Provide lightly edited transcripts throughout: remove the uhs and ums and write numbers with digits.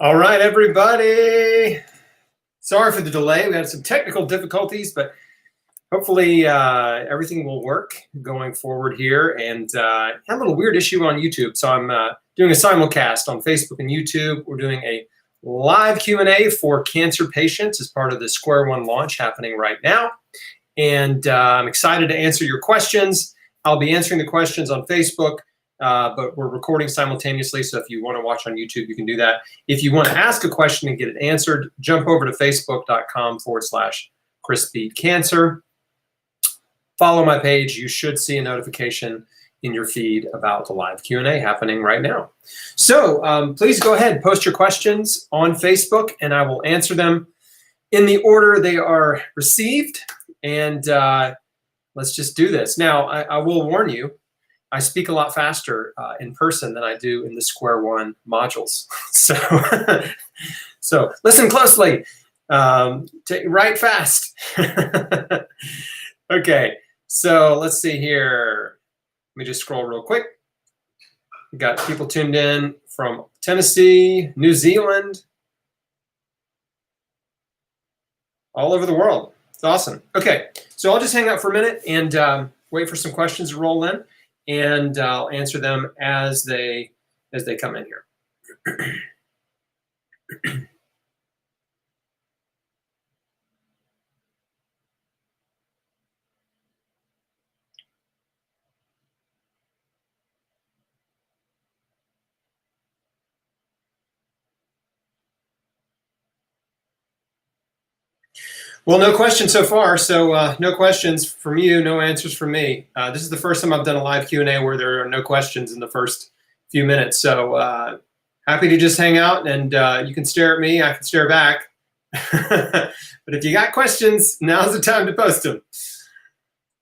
All right, everybody. Sorry for the delay. We had some technical difficulties, but hopefully everything will work going forward here. And I had a little weird issue on YouTube. So I'm doing a simulcast on Facebook and YouTube. We're doing a live Q&A for cancer patients as part of the Square One launch happening right now. And I'm excited to answer your questions. I'll be answering the questions on Facebook. But we're recording simultaneously, so if you want to watch on YouTube, you can do that. If you want to ask a question and get it answered, jump over to facebook.com/chrisbeatcancer. Follow my page. You should see a notification in your feed about the live Q&A happening right now. So please go ahead, post your questions on Facebook, and I will answer them in the order they are received. And let's just do this. Now, I will warn you, I speak a lot faster in person than I do in the Square One modules. So listen closely, write fast. Okay, so let's see here. Let me just scroll real quick. We got people tuned in from Tennessee, New Zealand, all over the world. It's awesome. Okay, so I'll just hang out for a minute and wait for some questions to roll in. And I'll answer them as they come in here. Well, no questions so far, so no questions from you, no answers from me. This is the first time I've done a live Q&A where there are no questions in the first few minutes, so happy to just hang out, and you can stare at me, I can stare back. But if you got questions, now's the time to post them.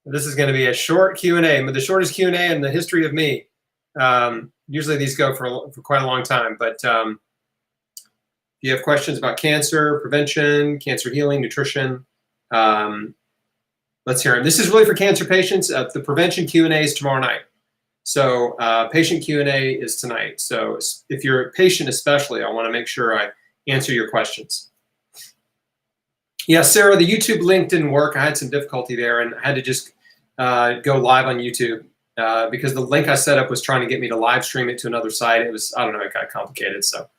This is going to be a short Q&A, but the shortest Q&A in the history of me. Usually these go for quite a long time, but if you have questions about cancer, prevention, cancer healing, nutrition, let's hear them. This is really for cancer patients. The prevention Q&A is tomorrow night. So patient Q&A is tonight. So if you're a patient especially, I want to make sure I answer your questions. Yeah, Sarah, the YouTube link didn't work. I had some difficulty there, and I had to just go live on YouTube because the link I set up was trying to get me to live stream it to another site. It was, I don't know, it got complicated, so.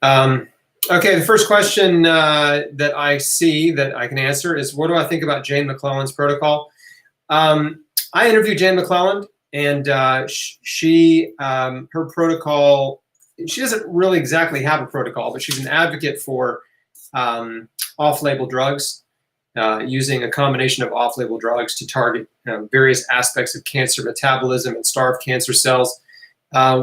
Okay, the first question that I see that I can answer is, what do I think about Jane McClelland's protocol? I interviewed Jane McClelland, and her protocol, she doesn't really exactly have a protocol, but she's an advocate for off-label drugs, using a combination of off-label drugs to target various aspects of cancer metabolism and starve cancer cells.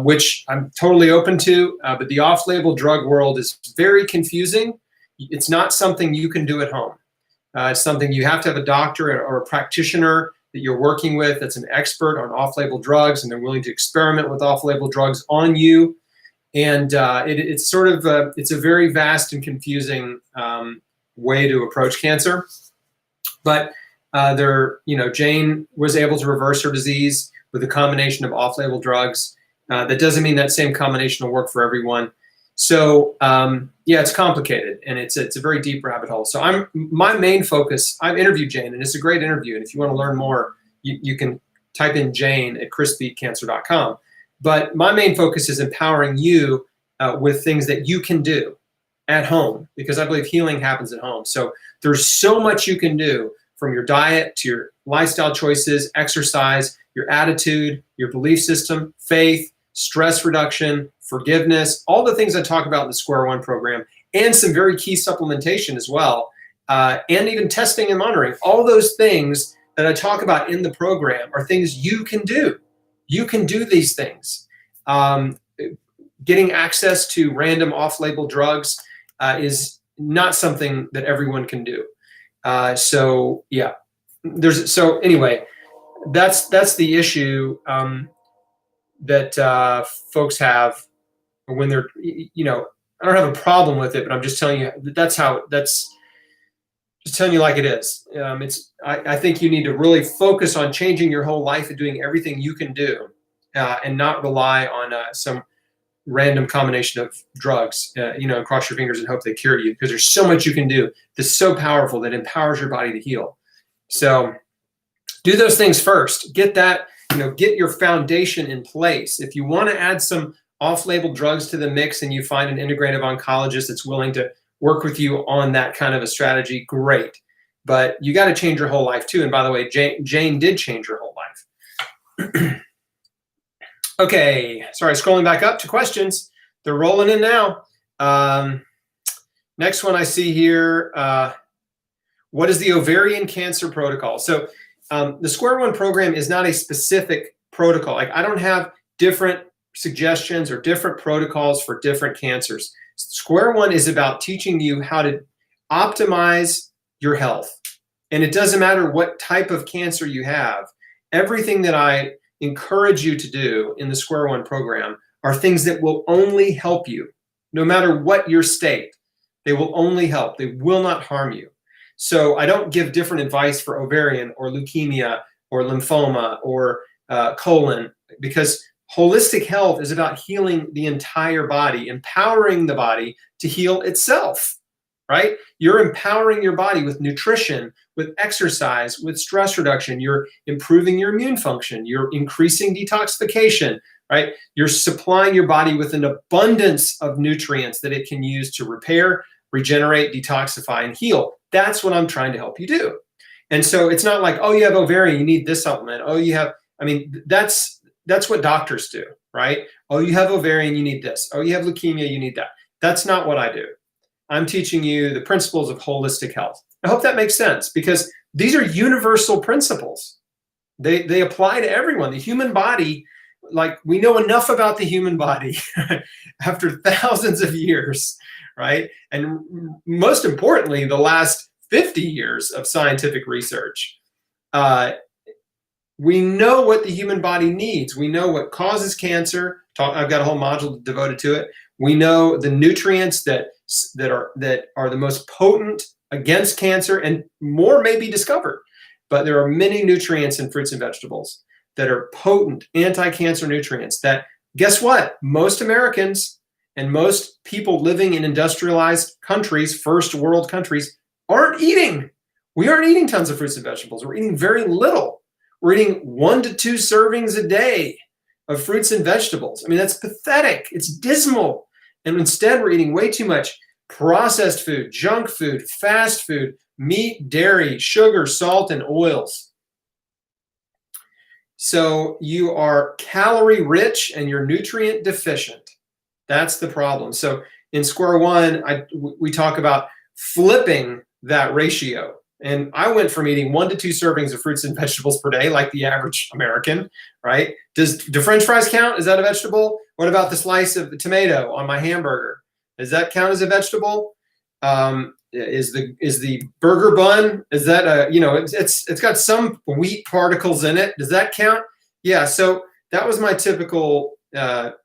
Which I'm totally open to, but the off-label drug world is very confusing. It's not something you can do at home. It's something you have to have a doctor or a practitioner that you're working with that's an expert on off-label drugs, and they're willing to experiment with off-label drugs on you. And it's sort of it's a very vast and confusing way to approach cancer. But Jane was able to reverse her disease with a combination of off-label drugs. That doesn't mean that same combination will work for everyone. So yeah, it's complicated, and it's a very deep rabbit hole. So my main focus, I've interviewed Jane, and it's a great interview. And if you want to learn more, you can type in Jane at chrisbeatcancer.com. But my main focus is empowering you with things that you can do at home, because I believe healing happens at home. So there's so much you can do, from your diet to your lifestyle choices, exercise, your attitude, your belief system, faith, stress reduction, forgiveness, all the things I talk about in the Square One program, and some very key supplementation as well, and even testing and monitoring. All those things that I talk about in the program are things you can do. You can do these things. Getting access to random off-label drugs is not something that everyone can do. So yeah, anyway, that's the issue that folks have when they're, I don't have a problem with it, but I'm just telling you that's just telling you like it is. I think you need to really focus on changing your whole life and doing everything you can do, and not rely on some random combination of drugs, cross your fingers and hope they cure you, because there's so much you can do that's so powerful that empowers your body to heal. So do those things first. Get that, get your foundation in place. If you want to add some off-label drugs to the mix and you find an integrative oncologist that's willing to work with you on that kind of a strategy, great. But you got to change your whole life too. And by the way, Jane did change her whole life. Okay, sorry, scrolling back up to questions. They're rolling in now. Next one I see here, what is the ovarian cancer protocol? So the Square One program is not a specific protocol. Like, I don't have different suggestions or different protocols for different cancers. Square One is about teaching you how to optimize your health. And it doesn't matter what type of cancer you have. Everything that I encourage you to do in the Square One program are things that will only help you, no matter what your state. They will only help. They will not harm you. So I don't give different advice for ovarian or leukemia or lymphoma or colon, because holistic health is about healing the entire body, empowering the body to heal itself, right? You're empowering your body with nutrition, with exercise, with stress reduction. You're improving your immune function. You're increasing detoxification, right? You're supplying your body with an abundance of nutrients that it can use to repair, regenerate, detoxify, and heal. That's what I'm trying to help you do. And so it's not like, oh, you have ovarian, you need this supplement. Oh, you have, that's what doctors do, right? Oh, you have ovarian, you need this. Oh, you have leukemia, you need that. That's not what I do. I'm teaching you the principles of holistic health. I hope that makes sense, because these are universal principles. They apply to everyone. The human body, like, we know enough about the human body after thousands of years, right? And most importantly, the last 50 years of scientific research. We know what the human body needs. We know what causes cancer. I've got a whole module devoted to it. We know the nutrients that are the most potent against cancer, and more may be discovered. But there are many nutrients in fruits and vegetables that are potent anti-cancer nutrients that, guess what? Most Americans and most people living in industrialized countries, first world countries, aren't eating. We aren't eating tons of fruits and vegetables. We're eating very little. We're eating 1 to 2 servings a day of fruits and vegetables. I mean, that's pathetic. It's dismal. And instead, we're eating way too much processed food, junk food, fast food, meat, dairy, sugar, salt, and oils. So you are calorie rich and you're nutrient deficient. That's the problem. So in Square One, we talk about flipping that ratio. And I went from eating 1 to 2 servings of fruits and vegetables per day, like the average American, right? Do French fries count? Is that a vegetable? What about the slice of the tomato on my hamburger? Does that count as a vegetable? Is the burger bun? Is that it's got some wheat particles in it? Does that count? Yeah. So that was my typical, my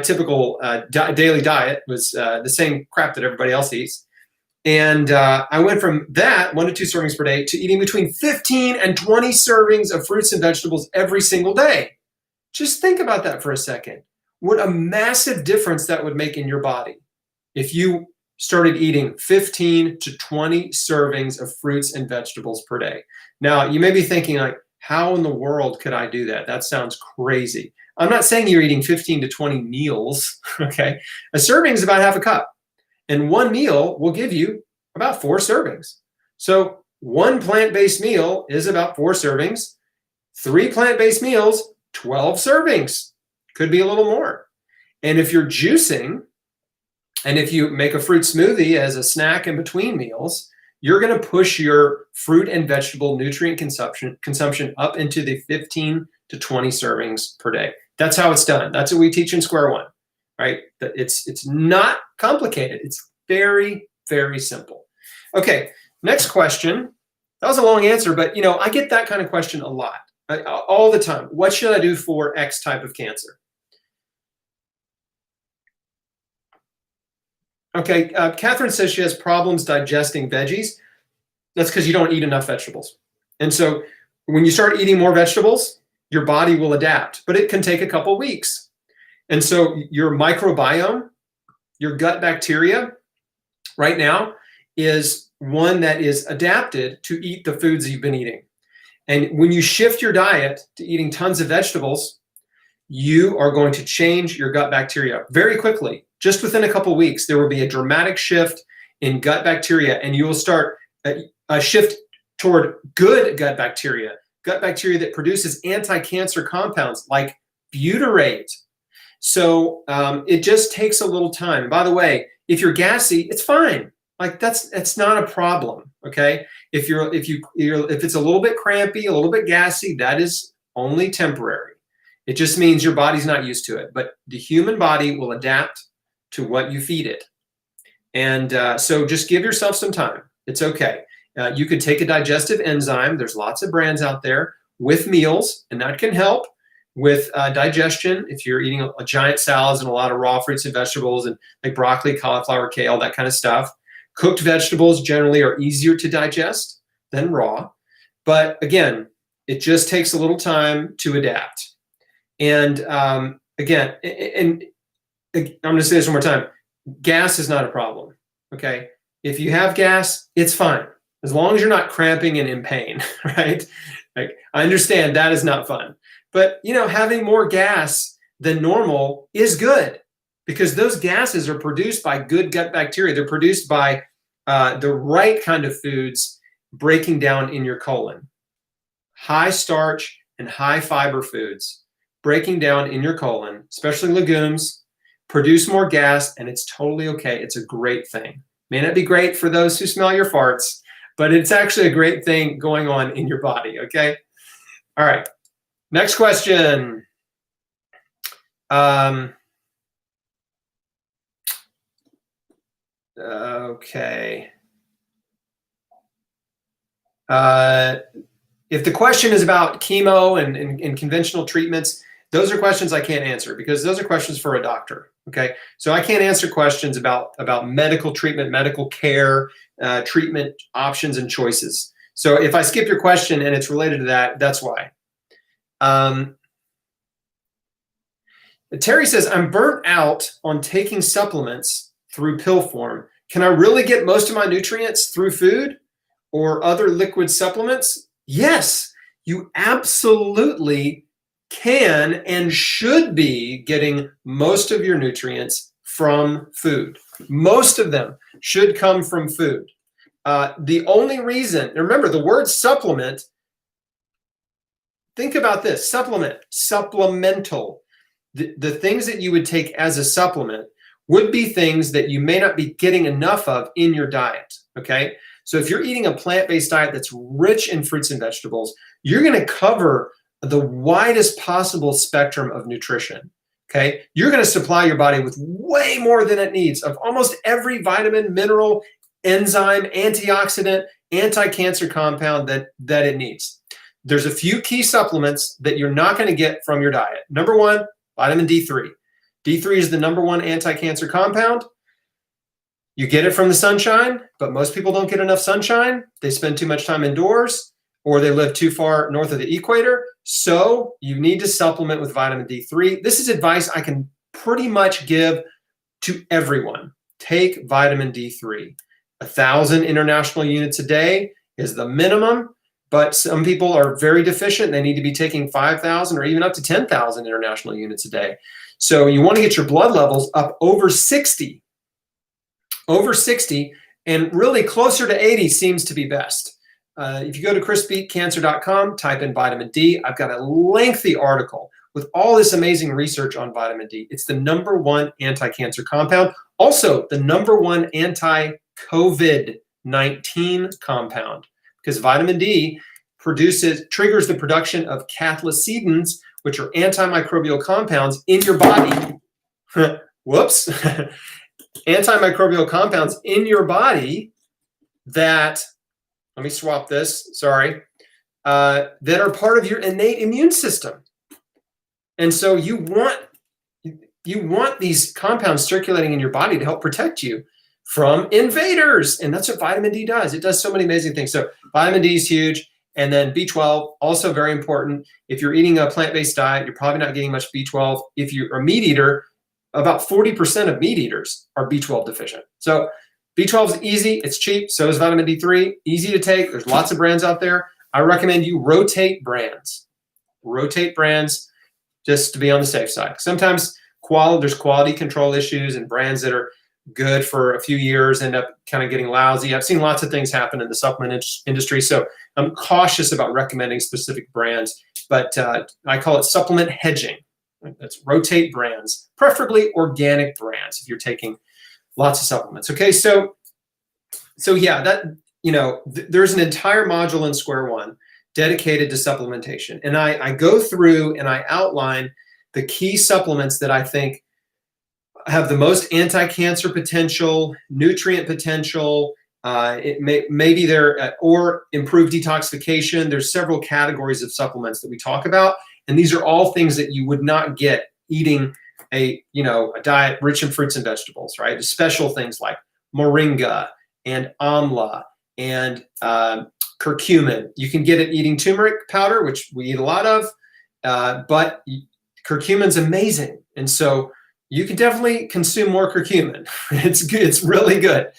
typical daily diet was the same crap that everybody else eats. And I went from that 1 to 2 servings per day to eating between 15 and 20 servings of fruits and vegetables every single day. Just think about that for a second. What a massive difference that would make in your body if you started eating 15 to 20 servings of fruits and vegetables per day. Now, you may be thinking, like, how in the world could I do that? That sounds crazy. I'm not saying you're eating 15 to 20 meals, okay? A serving is about half a cup. And one meal will give you about 4 servings. So 1 plant-based meal is about 4 servings. 3 plant-based meals, 12 servings. Could be a little more. And if you're juicing, and if you make a fruit smoothie as a snack in between meals, you're going to push your fruit and vegetable nutrient consumption up into the 15 to 20 servings per day. That's how it's done. That's what we teach in Square One. Right? It's not complicated. It's very, very simple. Okay, next question. That was a long answer, but I get that kind of question a lot, all the time. What should I do for X type of cancer? Okay, Catherine says she has problems digesting veggies. That's because you don't eat enough vegetables. And so when you start eating more vegetables, your body will adapt, but it can take a couple weeks. And so your microbiome, your gut bacteria right now is one that is adapted to eat the foods that you've been eating. And when you shift your diet to eating tons of vegetables, you are going to change your gut bacteria very quickly. Just within a couple of weeks, there will be a dramatic shift in gut bacteria, and you will start a shift toward good gut bacteria that produces anti-cancer compounds like butyrate. So it just takes a little time. And by the way, if you're gassy, it's fine. Like that's not a problem. Okay. If it's a little bit crampy, a little bit gassy, that is only temporary. It just means your body's not used to it. But the human body will adapt to what you feed it. And so just give yourself some time. It's okay. You could take a digestive enzyme. There's lots of brands out there with meals, and that can help with digestion. If you're eating a giant salads and a lot of raw fruits and vegetables and like broccoli, cauliflower, kale, that kind of stuff. Cooked vegetables generally are easier to digest than raw. But again, it just takes a little time to adapt. And again, and I'm going to say this one more time. Gas is not a problem, okay? If you have gas, it's fine. As long as you're not cramping and in pain, right? Like, I understand that is not fun. But, having more gas than normal is good because those gases are produced by good gut bacteria. They're produced by the right kind of foods breaking down in your colon. High starch and high fiber foods breaking down in your colon, especially legumes, produce more gas, and it's totally okay. It's a great thing. May not be great for those who smell your farts, but it's actually a great thing going on in your body, okay? All right. Next question. Okay. If the question is about chemo and conventional treatments, those are questions I can't answer because those are questions for a doctor, okay? So I can't answer questions about medical treatment, medical care, treatment options and choices. So if I skip your question and it's related to that, that's why. Terry says, I'm burnt out on taking supplements through pill form. Can I really get most of my nutrients through food or other liquid supplements? Yes, you absolutely can and should be getting most of your nutrients from food. Most of them should come from food. The only reason, remember the word supplement, think about this, supplement, supplemental. The things that you would take as a supplement would be things that you may not be getting enough of in your diet, okay? So if you're eating a plant-based diet that's rich in fruits and vegetables, you're going to cover the widest possible spectrum of nutrition, okay? You're going to supply your body with way more than it needs of almost every vitamin, mineral, enzyme, antioxidant, anti-cancer compound that it needs. There's a few key supplements that you're not going to get from your diet. Number one, vitamin D3. D3 is the number one anti-cancer compound. You get it from the sunshine, but most people don't get enough sunshine. They spend too much time indoors, or they live too far north of the equator. So you need to supplement with vitamin D3. This is advice I can pretty much give to everyone. Take vitamin D3. 1,000 international units a day is the minimum, but some people are very deficient. They need to be taking 5,000 or even up to 10,000 international units a day. So you want to get your blood levels up over 60. Over 60, and really closer to 80 seems to be best. If you go to chrisbeatcancer.com, type in vitamin D, I've got a lengthy article with all this amazing research on vitamin D. It's the number one anti-cancer compound. Also, the number one anti-COVID-19 compound, because vitamin D triggers the production of cathelicidins, which are antimicrobial compounds in your body. Whoops. Antimicrobial compounds in your body that, let me swap this, sorry, that are part of your innate immune system. And so you want these compounds circulating in your body to help protect you from invaders. And that's what vitamin D does. It does so many amazing things. So vitamin D is huge. And then B12, also very important. If you're eating a plant-based diet, you're probably not getting much B12. If you're a meat eater, about 40% of meat eaters are B12 deficient. So B12 is easy, it's cheap, so is vitamin D3, easy to take. There's lots of brands out there. I recommend you rotate brands. Rotate brands just to be on the safe side. Sometimes there's quality control issues, and brands that are good for a few years end up kind of getting lousy. I've seen lots of things happen in the supplement industry, so I'm cautious about recommending specific brands, but I call it supplement hedging. That's rotate brands, preferably organic brands if you're taking lots of supplements. Okay, so yeah, that there's an entire module in Square One dedicated to supplementation, and I go through and I outline the key supplements that I think have the most anti-cancer potential, nutrient potential. Maybe they're or improved detoxification. There's several categories of supplements that we talk about, and these are all things that you would not get eating a diet rich in fruits and vegetables, right? Special things like moringa and amla and curcumin. You can get it eating turmeric powder, which we eat a lot of, but curcumin's amazing, and so you can definitely consume more curcumin. It's good. It's really good.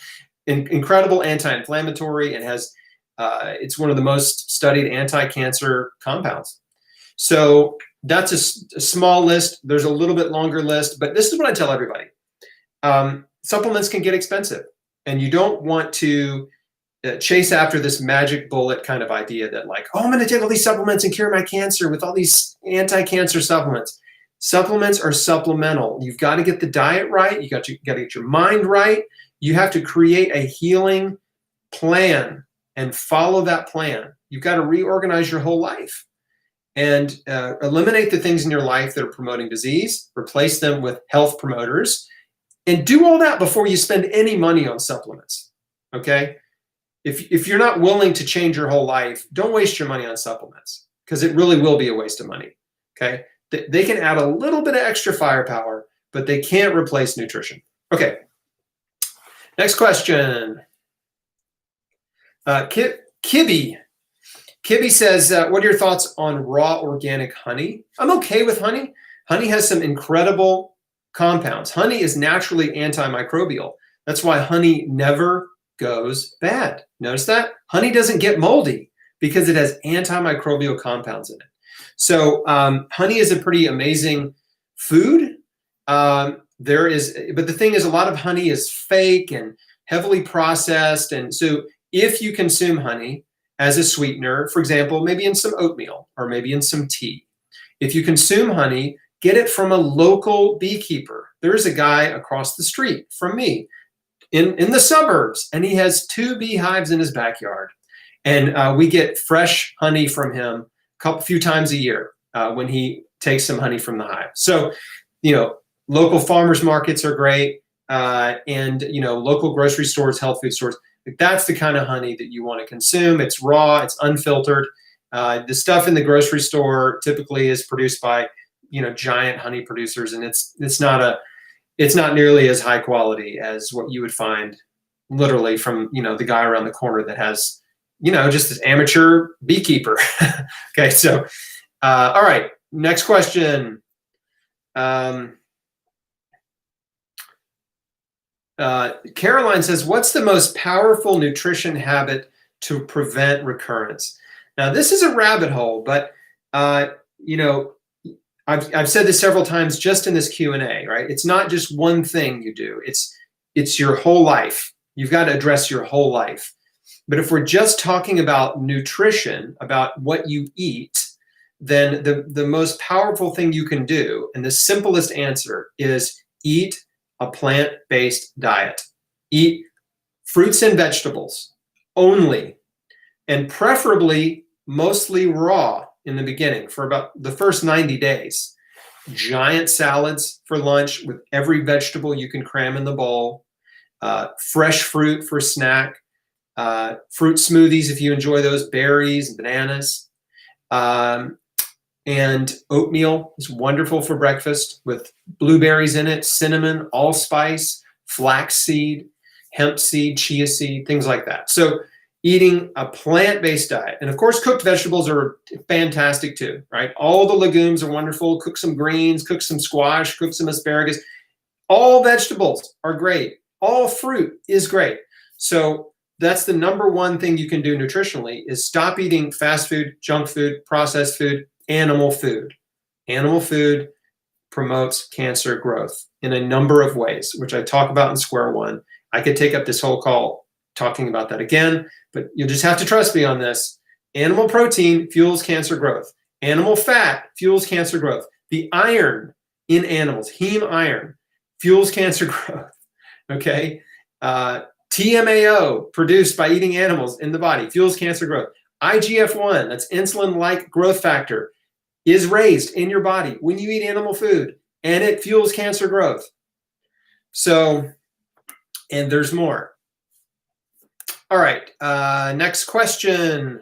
Incredible anti-inflammatory, and has it's one of the most studied anti-cancer compounds. So that's a small list. There's a little bit longer list, but this is what I tell everybody. Supplements can get expensive, and you don't want to chase after this magic bullet kind of idea that like, oh, I'm going to take all these supplements and cure my cancer with all these anti-cancer supplements. Supplements are supplemental. You've got to get the diet right. You got to get your mind right. You have to create a healing plan and follow that plan. You've got to reorganize your whole life and eliminate the things in your life that are promoting disease, replace them with health promoters, and do all that before you spend any money on supplements, okay? If you're not willing to change your whole life, don't waste your money on supplements, because it really will be a waste of money, okay? They can add a little bit of extra firepower, but they can't replace nutrition. Okay, next question. Kibby says, what are your thoughts on raw organic honey? I'm okay with honey. Honey has some incredible compounds. Honey is naturally antimicrobial. That's why honey never goes bad. Notice that? Honey doesn't get moldy because it has antimicrobial compounds in it. So honey is a pretty amazing food. But the thing is, a lot of honey is fake and heavily processed. And so if you consume honey as a sweetener, for example, maybe in some oatmeal or maybe in some tea, if you consume honey, get it from a local beekeeper. There's a guy across the street from me in the suburbs, and he has 2 beehives in his backyard. And we get fresh honey from him a few times a year when he takes some honey from the hive. So, local farmers markets are great, and local grocery stores, health food stores. That's the kind of honey that you want to consume. It's raw, it's unfiltered. The stuff in the grocery store typically is produced by giant honey producers, and it's not nearly as high quality as what you would find literally from the guy around the corner that has just this amateur beekeeper. Okay, so all right, next question. Caroline says, what's the most powerful nutrition habit to prevent recurrence? Now, this is a rabbit hole, but I've said this several times just in this Q&A, right? It's not just one thing you do. It's your whole life. You've got to address your whole life. But if we're just talking about nutrition, about what you eat, then the most powerful thing you can do, and the simplest answer, is eat a plant-based diet. Eat fruits and vegetables only, and preferably mostly raw in the beginning for about the first 90 days. Giant salads for lunch with every vegetable you can cram in the bowl. Fresh fruit for snack. Fruit smoothies if you enjoy those, berries and bananas. And oatmeal is wonderful for breakfast with blueberries in it, cinnamon, allspice, flaxseed, hemp seed, chia seed, things like that. So eating a plant-based diet. And of course, cooked vegetables are fantastic too, right? All the legumes are wonderful. Cook some greens, cook some squash, cook some asparagus. All vegetables are great. All fruit is great. So that's the number one thing you can do nutritionally is stop eating fast food, junk food, processed food, animal food. Animal food promotes cancer growth in a number of ways, which I talk about in Square One. I could take up this whole call talking about that again, but you'll just have to trust me on this. Animal protein fuels cancer growth. Animal fat fuels cancer growth. The iron in animals, heme iron, fuels cancer growth. Okay? TMAO produced by eating animals in the body fuels cancer growth. IGF-1, that's insulin-like growth factor, is raised in your body when you eat animal food, and it fuels cancer growth. So, and there's more. All right, next question.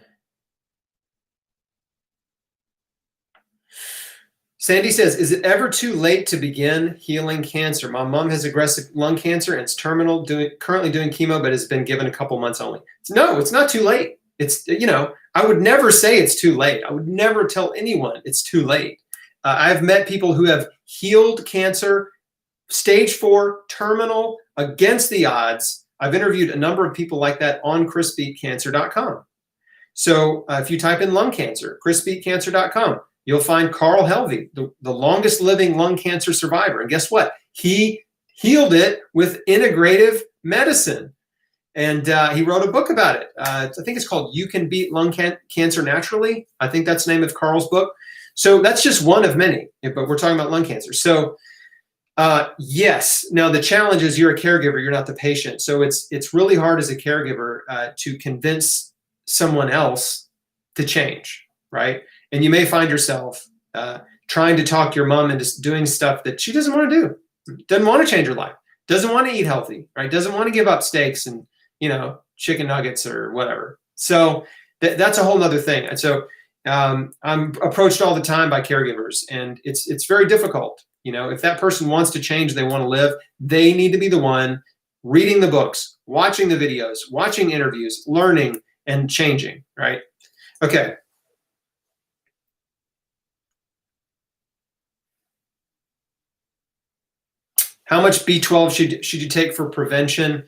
Sandy says, is it ever too late to begin healing cancer? My mom has aggressive lung cancer and it's terminal, currently doing chemo, but has been given a couple months only. No, it's not too late. It's, I would never say it's too late. I would never tell anyone it's too late. I've met people who have healed cancer, stage 4, terminal, against the odds. I've interviewed a number of people like that on chrisbeatcancer.com. So if you type in lung cancer, chrisbeatcancer.com, you'll find Carl Helvey, the longest living lung cancer survivor. And guess what? He healed it with integrative medicine. And he wrote a book about it. I think it's called You Can Beat Lung Cancer Naturally. I think that's the name of Carl's book. So that's just one of many, but we're talking about lung cancer. So yes, now the challenge is you're a caregiver, you're not the patient. So it's really hard as a caregiver to convince someone else to change, right? And you may find yourself trying to talk your mom into doing stuff that she doesn't want to do, doesn't want to change her life, doesn't want to eat healthy, right? Doesn't want to give up steaks and, chicken nuggets or whatever. So that's a whole nother thing. And so I'm approached all the time by caregivers, and it's very difficult. If that person wants to change, they want to live, they need to be the one reading the books, watching the videos, watching interviews, learning, and changing, right? Okay. How much B12 should you take for prevention?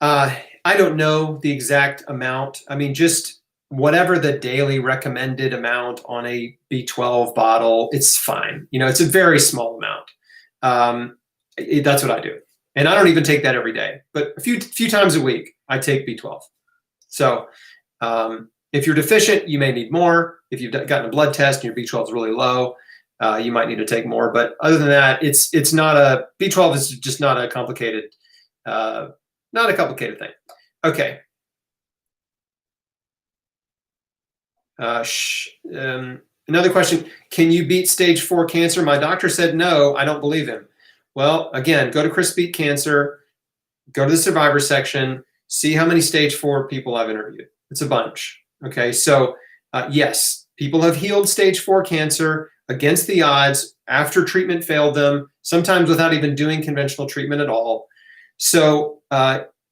I don't know the exact amount. I mean, just whatever the daily recommended amount on a B12 bottle, it's fine. It's a very small amount. That's what I do. And I don't even take that every day, but a few times a week, I take B12. So if you're deficient, you may need more. If you've gotten a blood test and your B12 is really low, you might need to take more. But other than that, it's not B12 is just not a complicated thing. Okay. Another question, can you beat stage 4 cancer? My doctor said no, I don't believe him. Well, again, go to Chris Beat Cancer, go to the survivor section, see how many stage 4 people I've interviewed. It's a bunch. Okay, so yes, people have healed stage 4 cancer against the odds after treatment failed them, sometimes without even doing conventional treatment at all. So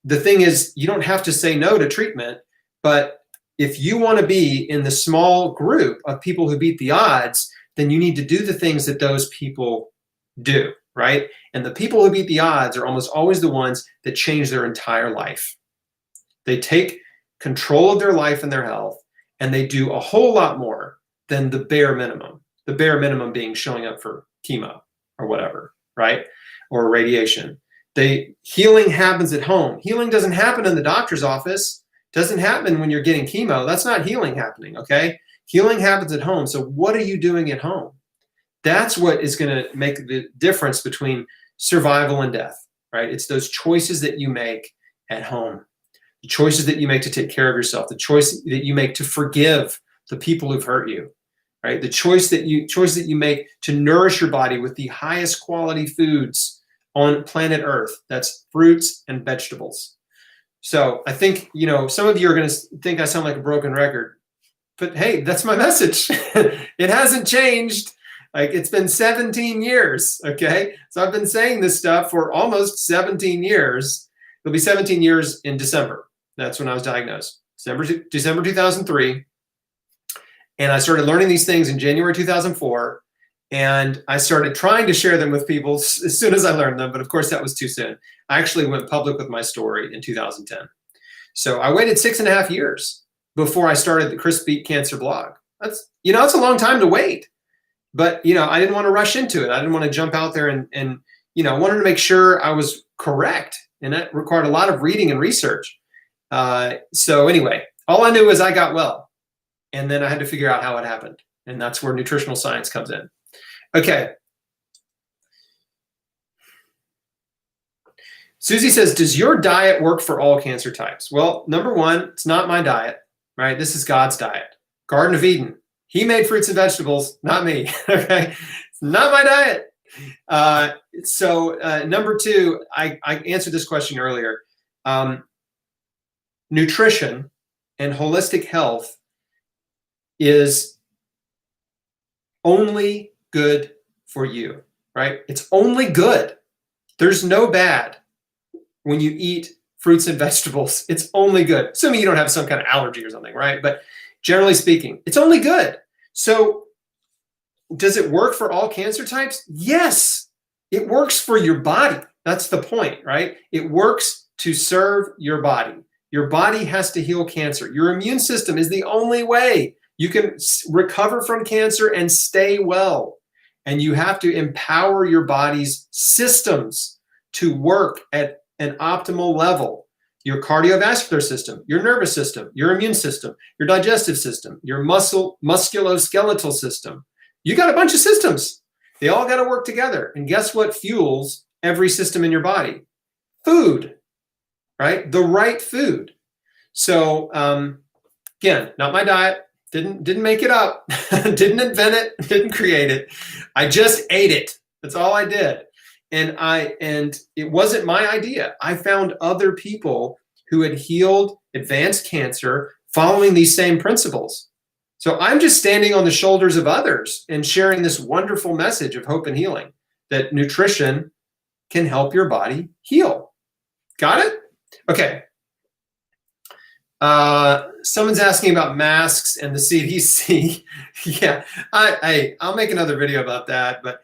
the thing is, you don't have to say no to treatment, but if you want to be in the small group of people who beat the odds, then you need to do the things that those people do, right? And the people who beat the odds are almost always the ones that change their entire life. They take control of their life and their health, and they do a whole lot more than the bare minimum. The bare minimum being showing up for chemo or whatever, right? Or radiation. Healing happens at home. Healing doesn't happen in the doctor's office. Doesn't happen when you're getting chemo. That's not healing happening, okay? Healing happens at home. So what are you doing at home? That's what is going to make the difference between survival and death, right? It's those choices that you make at home, the choices that you make to take care of yourself, the choice that you make to forgive the people who've hurt you, right? The choice that you make to nourish your body with the highest quality foods on planet Earth. That's fruits and vegetables. So I think, some of you are going to think I sound like a broken record, but hey, that's my message. It hasn't changed. Like, it's been 17 years. Okay. So I've been saying this stuff for almost 17 years. It'll be 17 years in December. That's when I was diagnosed. December 2003. And I started learning these things in January 2004. And I started trying to share them with people as soon as I learned them. But of course, that was too soon. I actually went public with my story in 2010. So I waited 6.5 years before I started the Chris Beat Cancer blog. That's a long time to wait. But, I didn't want to rush into it. I didn't want to jump out there and wanted to make sure I was correct. And that required a lot of reading and research. So anyway, all I knew was I got well. And then I had to figure out how it happened. And that's where nutritional science comes in. Okay. Susie says, does your diet work for all cancer types? Well, number one, it's not my diet, right? This is God's diet. Garden of Eden. He made fruits and vegetables, not me, okay? It's not my diet. Number two, I answered this question earlier. Nutrition and holistic health is only good for you, right? It's only good. There's no bad when you eat fruits and vegetables. It's only good, assuming you don't have some kind of allergy or something, right? But generally speaking, it's only good. So does it work for all cancer types? Yes, it works for your body. That's the point, right? It works to serve your body. Your body has to heal cancer. Your immune system is the only way you can recover from cancer and stay well. And you have to empower your body's systems to work at an optimal level. Your cardiovascular system, your nervous system, your immune system, your digestive system, your musculoskeletal system. You got a bunch of systems. They all got to work together. And guess what fuels every system in your body? Food, right? The right food. So again, not my diet. Didn't make it up. Didn't invent it. Didn't create it. I just ate it. That's all I did. And it wasn't my idea. I found other people who had healed advanced cancer following these same principles. So I'm just standing on the shoulders of others and sharing this wonderful message of hope and healing, that nutrition can help your body heal. Got it? Okay. Someone's asking about masks and the CDC. Yeah, I'll make another video about that. But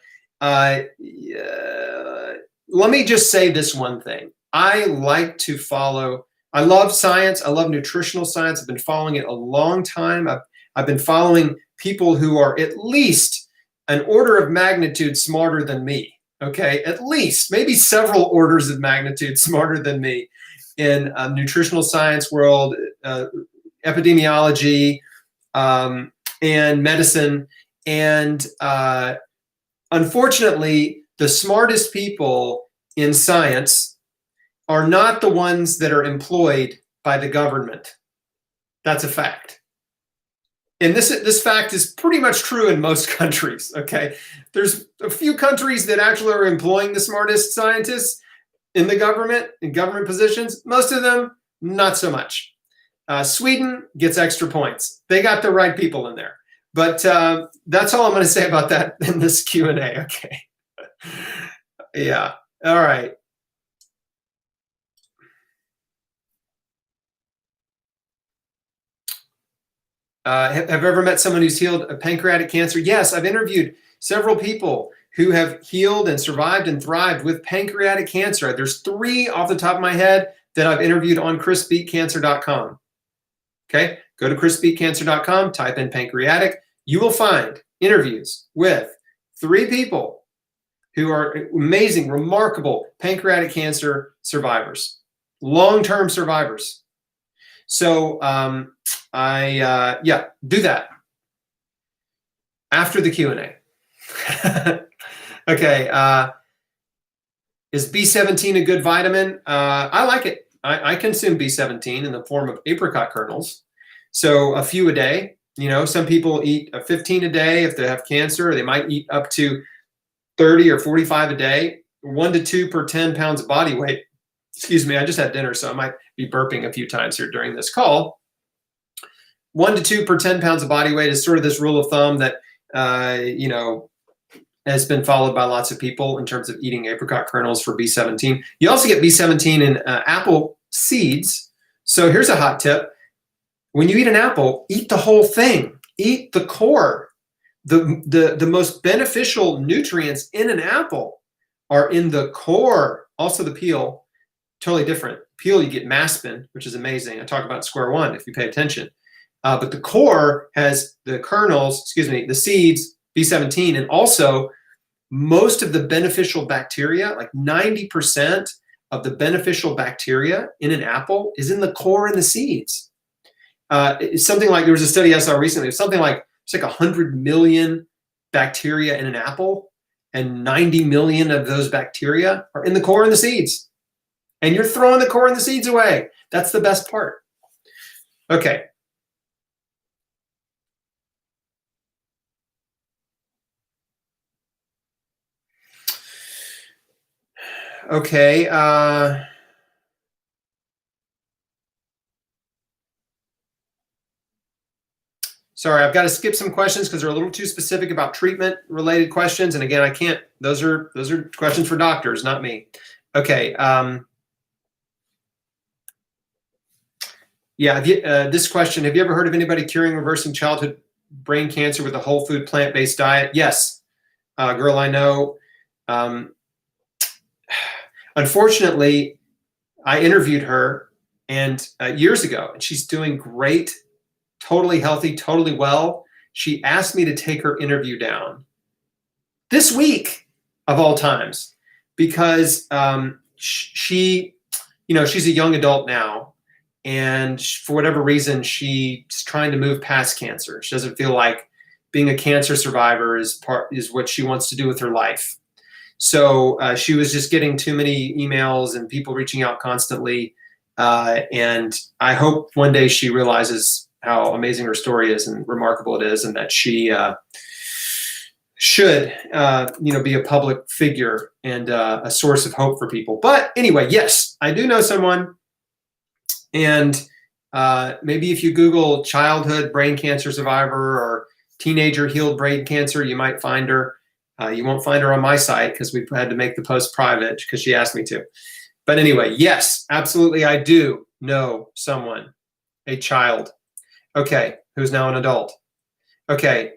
let me just say this one thing. I love science. I love nutritional science. I've been following it a long time. I've been following people who are at least an order of magnitude smarter than me. Okay, at least maybe several orders of magnitude smarter than me in nutritional science world, epidemiology, and medicine. And unfortunately, the smartest people in science are not the ones that are employed by the government. That's a fact. And this fact is pretty much true in most countries, okay? There's a few countries that actually are employing the smartest scientists in the government, in government positions. Most of them, not so much. Sweden gets extra points. They got the right people in there. But that's all I'm going to say about that in this Q&A, okay? Yeah, all right. Have you ever met someone who's healed a pancreatic cancer? Yes, I've interviewed several people who have healed and survived and thrived with pancreatic cancer. There's 3 off the top of my head that I've interviewed on chrisbeatcancer.com. Okay, go to chrisbeatcancer.com, type in pancreatic. You will find interviews with 3 people who are amazing, remarkable pancreatic cancer survivors, long-term survivors. So do that after the Q&A. Okay. Is B17 a good vitamin? I like it. I consume B17 in the form of apricot kernels. So a few a day. You know, some people eat 15 a day if they have cancer. They might eat up to 30 or 45 a day, 1 to 2 per 10 pounds of body weight. Excuse me, I just had dinner, so I might be burping a few times here during this call. 1 to 2 per 10 pounds of body weight is sort of this rule of thumb that, has been followed by lots of people in terms of eating apricot kernels for B17. You also get B17 in apple seeds. So here's a hot tip. When you eat an apple, eat the whole thing. Eat the core. The most beneficial nutrients in an apple are in the core. Also the peel, totally different. Peel, you get maspin, which is amazing. I talk about square one if you pay attention. But the core has the kernels, the seeds, B17, and also most of the beneficial bacteria, like 90% of the beneficial bacteria in an apple is in the core and the seeds. It's something like, there was a study I saw recently, it's something like, it's like 100 million bacteria in an apple, and 90 million of those bacteria are in the core and the seeds. And you're throwing the core and the seeds away. That's the best part. Okay. Okay. Sorry, I've got to skip some questions because they're a little too specific about treatment-related questions. And again, I can't. Those are questions for doctors, not me. Okay. Yeah. This question: have you ever heard of anybody curing, reversing childhood brain cancer with a whole food, plant-based diet? Yes, girl I know. Unfortunately, I interviewed her and years ago, and she's doing great. Totally healthy, totally well. She asked me to take her interview down this week of all times because she's a young adult now, and for whatever reason, she's trying to move past cancer. She doesn't feel like being a cancer survivor is what she wants to do with her life. So she was just getting too many emails and people reaching out constantly. And I hope one day she realizes how amazing her story is and remarkable it is, and that she should be a public figure and a source of hope for people. But anyway, yes, I do know someone, and maybe if you Google childhood brain cancer survivor or teenager healed brain cancer, you might find her. You won't find her on my site because we've had to make the post private because she asked me to. But anyway, yes, absolutely, I do know someone, a child. Okay, who's now an adult. Okay.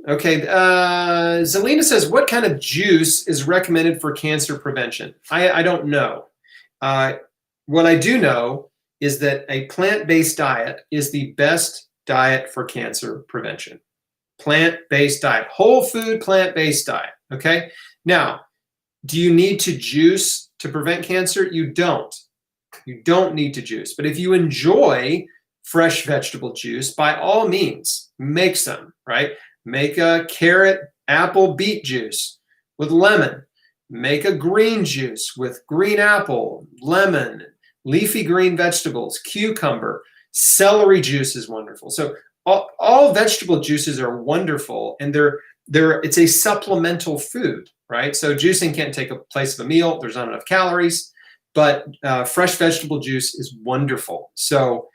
Okay, Zelina says, what kind of juice is recommended for cancer prevention? I don't know. What I do know is that a plant-based diet is the best diet for cancer prevention. Plant-based diet, whole food plant-based diet, okay? Now, do you need to juice to prevent cancer? You don't. You don't need to juice. But if you enjoy fresh vegetable juice, by all means, make some, right? Make a carrot, apple, beet juice with lemon. Make a green juice with green apple, lemon, leafy green vegetables, cucumber. Celery juice is wonderful. So all vegetable juices are wonderful, and it's a supplemental food, right? So juicing can't take a place of a meal. There's not enough calories, but fresh vegetable juice is wonderful. So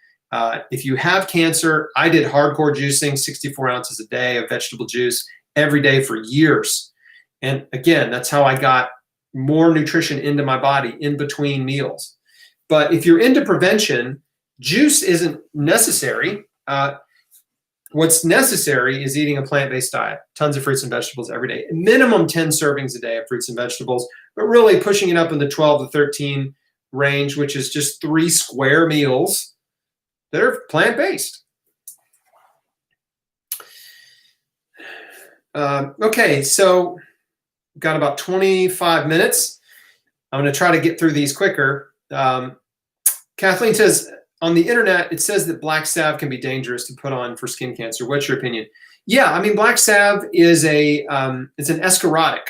if you have cancer, I did hardcore juicing, 64 ounces a day of vegetable juice every day for years. And again, that's how I got more nutrition into my body in between meals. But if you're into prevention, juice isn't necessary. What's necessary is eating a plant-based diet, tons of fruits and vegetables every day, minimum 10 servings a day of fruits and vegetables, but really pushing it up in the 12 to 13 range, which is just 3 square meals that are plant-based. Okay, so got about 25 minutes. I'm going to try to get through these quicker. Kathleen says, on the internet, it says that black salve can be dangerous to put on for skin cancer. What's your opinion? Yeah, I mean, black salve is it's an escharotic.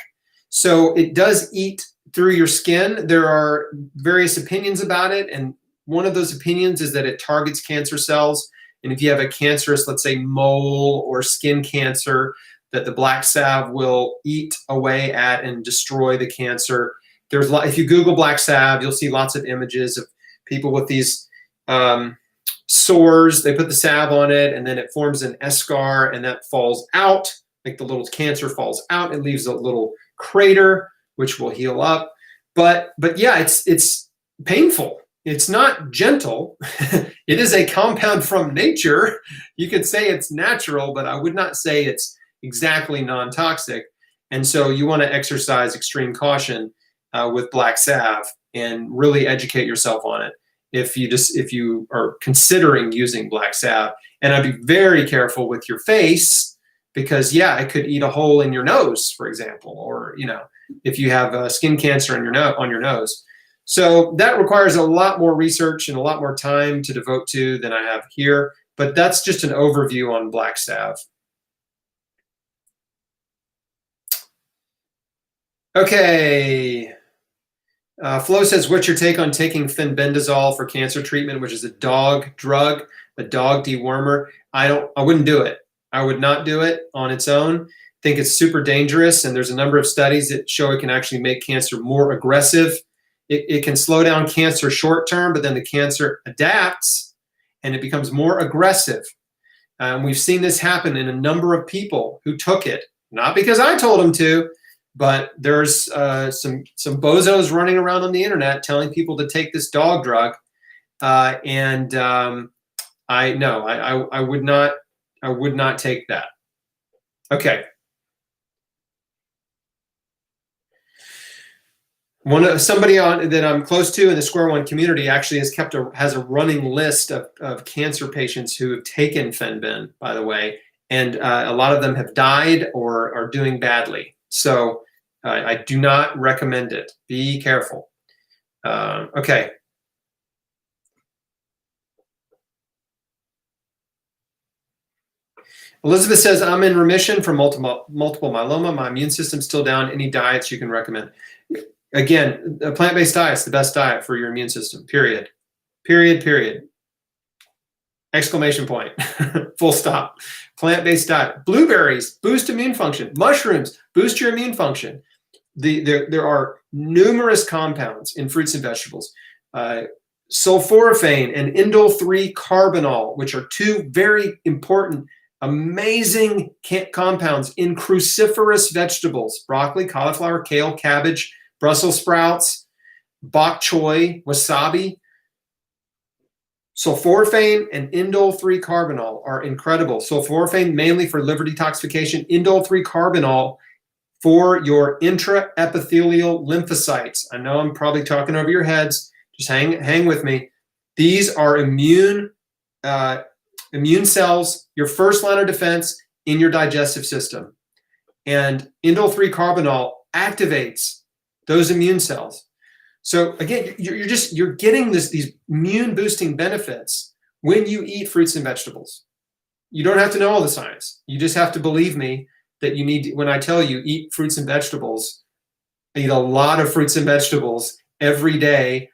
So it does eat through your skin. There are various opinions about it. And one of those opinions is that it targets cancer cells. And if you have a cancerous, let's say, mole or skin cancer, that the black salve will eat away at and destroy the cancer. If you Google black salve, you'll see lots of images of people with these sores. They put the salve on it, and then it forms an eschar, and that falls out, like the little cancer falls out and leaves a little crater, which will heal up. But yeah, it's painful. It's not gentle. It is a compound from nature. You could say it's natural, but I would not say it's exactly non-toxic. And so you want to exercise extreme caution with black salve and really educate yourself on it if you are considering using black salve. And I'd be very careful with your face, because it could eat a hole in your nose, for example, or if you have skin cancer on your nose. So that requires a lot more research and a lot more time to devote to than I have here. But that's just an overview on black salve. Okay. Flo says, what's your take on taking fenbendazole for cancer treatment, which is a dog drug, a dog dewormer? I wouldn't do it. I would not do it on its own. I think it's super dangerous, and there's a number of studies that show it can actually make cancer more aggressive. It can slow down cancer short term, but then the cancer adapts and it becomes more aggressive. We've seen this happen in a number of people who took it, not because I told them to, but there's some bozos running around on the internet telling people to take this dog drug, I would not take that. Okay. Somebody that I'm close to in the Square One community actually has a running list of cancer patients who have taken Fenben, by the way, and a lot of them have died or are doing badly. So I do not recommend it. Be careful. Okay. Elizabeth says, I'm in remission from multiple myeloma. My immune system's still down. Any diets you can recommend? Again, a plant-based diet is the best diet for your immune system, period. Period. Exclamation point. Full stop. Plant-based diet. Blueberries boost immune function. Mushrooms boost your immune function. There are numerous compounds in fruits and vegetables. Sulforaphane and indole-3 carbinol, which are two very important, amazing compounds in cruciferous vegetables: broccoli, cauliflower, kale, cabbage, Brussels sprouts, bok choy, wasabi. Sulforaphane and indole-3 carbinol are incredible. Sulforaphane mainly for liver detoxification, indole-3 carbinol for your intraepithelial lymphocytes. I know I'm probably talking over your heads. Just hang with me. These are immune cells, your first line of defense in your digestive system. And indole-3 carbinol activates those immune cells. So again, you're getting these immune boosting benefits when you eat fruits and vegetables. You don't have to know all the science. You just have to believe me that you need, when I tell you eat fruits and vegetables, eat a lot of fruits and vegetables every day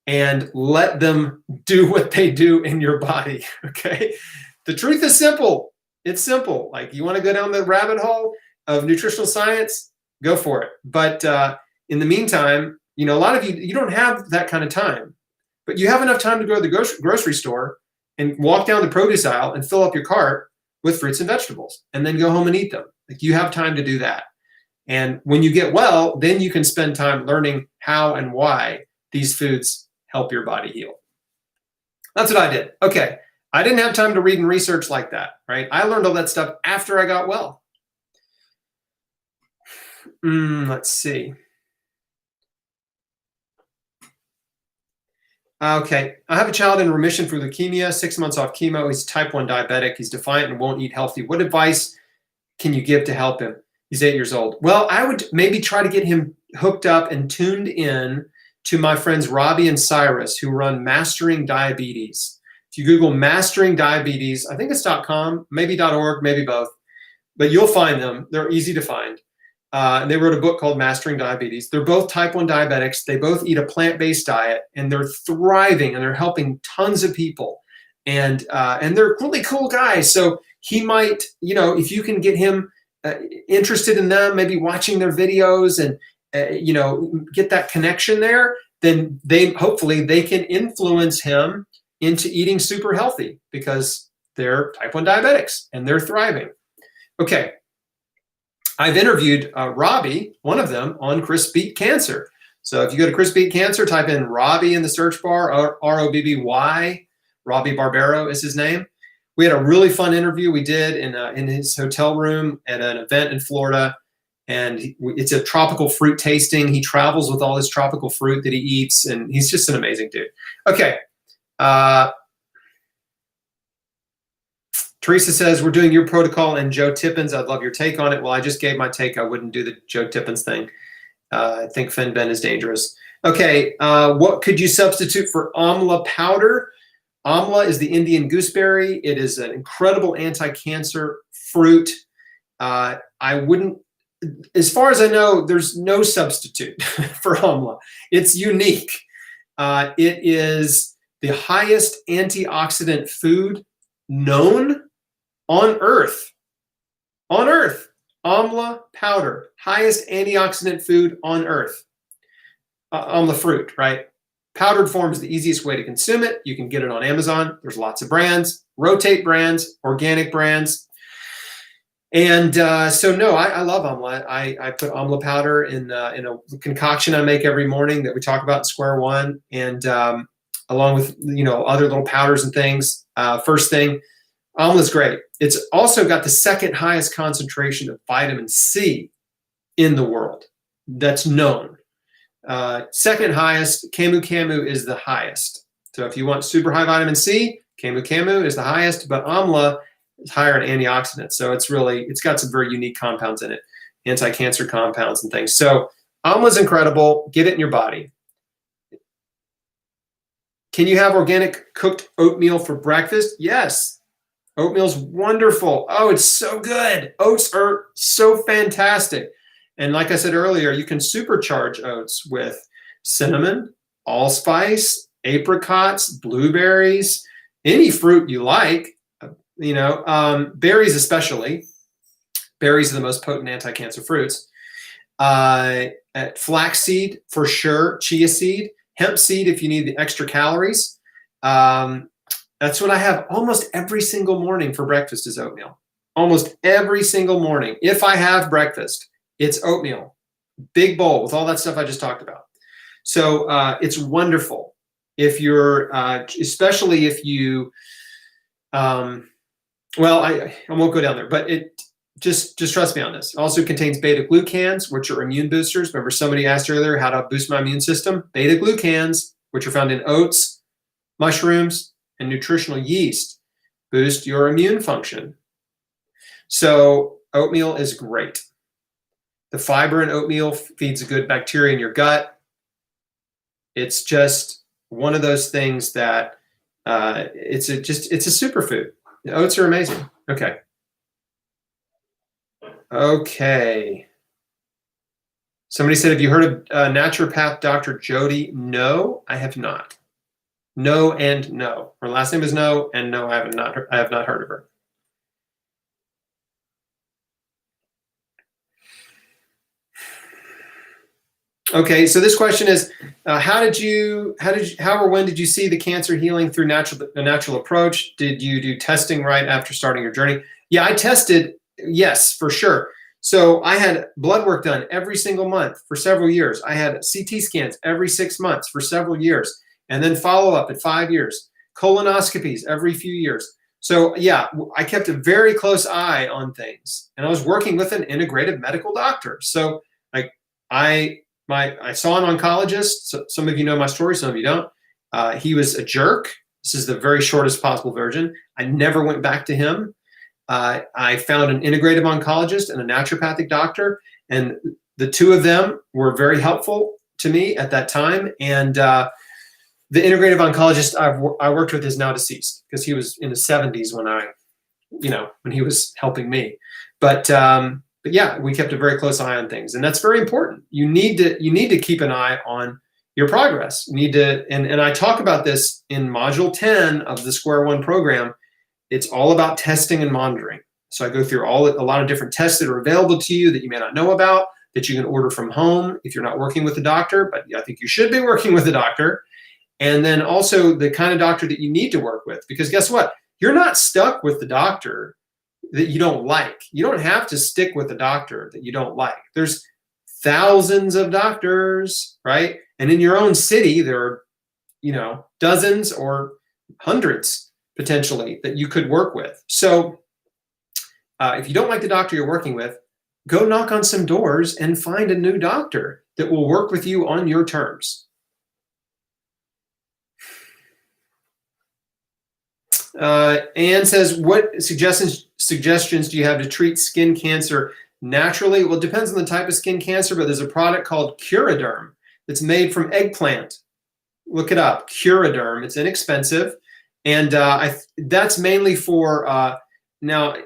and let them do what they do in your body. Okay. The truth is simple. It's simple. Like, you want to go down the rabbit hole of nutritional science, go for it. But in the meantime, a lot of you don't have that kind of time, but you have enough time to go to the grocery store and walk down the produce aisle and fill up your cart with fruits and vegetables and then go home and eat them. Like, you have time to do that. And when you get well, then you can spend time learning how and why these foods help your body heal. That's what I did. Okay. I didn't have time to read and research like that, right? I learned all that stuff after I got well. Let's see. Okay, I have a child in remission for leukemia, 6 months off chemo. He's type 1 diabetic. He's defiant and won't eat healthy. What advice can you give to help him? He's 8 years old. Well, I would maybe try to get him hooked up and tuned in to my friends Robbie and Cyrus, who run Mastering Diabetes. If you Google Mastering Diabetes, I think it's .com, maybe .org, maybe both, but you'll find them. They're easy to find. And they wrote a book called Mastering Diabetes. They're both type 1 diabetics. They both eat a plant-based diet, and they're thriving, and they're helping tons of people. And they're really cool guys. So he might, if you can get him interested in them, maybe watching their videos and, get that connection there, then hopefully they can influence him into eating super healthy because they're type 1 diabetics and they're thriving. Okay. I've interviewed Robbie, one of them, on Chris Beat Cancer. So if you go to Chris Beat Cancer, type in Robbie in the search bar, Robby, Robbie Barbero is his name. We had a really fun interview we did in his hotel room at an event in Florida. And it's a tropical fruit tasting. He travels with all his tropical fruit that he eats, and he's just an amazing dude. Okay. Teresa says, we're doing your protocol and Joe Tippins. I'd love your take on it. Well, I just gave my take. I wouldn't do the Joe Tippins thing. I think Fen-Ben is dangerous. Okay. What could you substitute for amla powder? Amla is the Indian gooseberry. It is an incredible anti-cancer fruit. I wouldn't, as far as I know, there's no substitute for amla. It's unique. It is the highest antioxidant food known on Earth. On Earth, amla powder, highest antioxidant food on Earth. Amla fruit, right? Powdered form is the easiest way to consume it. You can get it on Amazon. There's lots of brands, rotate brands, organic brands. And so, no, I love amla. I put amla powder in a concoction I make every morning that we talk about in Square One, and along with other little powders and things. First thing, amla is great. It's also got the second highest concentration of vitamin C in the world that's known. Second highest, Camu Camu is the highest. So if you want super high vitamin C, Camu Camu is the highest, but amla is higher in antioxidants. So it's got some very unique compounds in it, anti-cancer compounds and things. So amla is incredible. Get it in your body. Can you have organic cooked oatmeal for breakfast? Yes. Oatmeal's wonderful. Oh, it's so good. Oats are so fantastic. And like I said earlier, you can supercharge oats with cinnamon, allspice, apricots, blueberries, any fruit you like. Berries especially. Berries are the most potent anti-cancer fruits. Flaxseed for sure, chia seed, hemp seed if you need the extra calories. That's what I have almost every single morning for breakfast is oatmeal. Almost every single morning. If I have breakfast, it's oatmeal. Big bowl with all that stuff I just talked about. So it's wonderful. If you're, especially if you, well, I won't go down there, but it just trust me on this. It also contains beta-glucans, which are immune boosters. Remember somebody asked earlier how to boost my immune system? Beta-glucans, which are found in oats, mushrooms, and nutritional yeast, boost your immune function. So oatmeal is great. The fiber in oatmeal feeds good bacteria in your gut. It's just one of those things that it's a superfood. The oats are amazing. Okay. Somebody said, have you heard of naturopath Dr. Jody? No, I have not. No and no. Her last name is No, and no, I have not heard of her. Okay, so this question is, how or when did you see the cancer healing through a natural approach? Did you do testing right after starting your journey? Yeah, I tested, yes, for sure. So I had blood work done every single month for several years. I had CT scans every 6 months for several years, and then follow-up at 5 years. Colonoscopies every few years. So yeah, I kept a very close eye on things, and I was working with an integrative medical doctor. So like I saw an oncologist. So some of you know my story, some of you don't. He was a jerk. This is the very shortest possible version. I never went back to him. I found an integrative oncologist and a naturopathic doctor, and the two of them were very helpful to me at that time. And the integrative oncologist I worked with is now deceased because he was in his 70s when he was helping me. But yeah, we kept a very close eye on things, and that's very important. You need to keep an eye on your progress. You need to, and I talk about this in module 10 of the Square One program. It's all about testing and monitoring. So I go through a lot of different tests that are available to you that you may not know about, that you can order from home if you're not working with a doctor, but I think you should be working with a doctor. And then also the kind of doctor that you need to work with, because guess what? You're not stuck with the doctor that you don't like. You don't have to stick with the doctor that you don't like. There's thousands of doctors, right? And in your own city, there are, dozens or hundreds potentially that you could work with. So if you don't like the doctor you're working with, go knock on some doors and find a new doctor that will work with you on your terms. Anne says, what suggestions do you have to treat skin cancer naturally? Well, it depends on the type of skin cancer, but there's a product called Curaderm that's made from eggplant. Look it up, Curaderm. It's inexpensive. And that's mainly for, now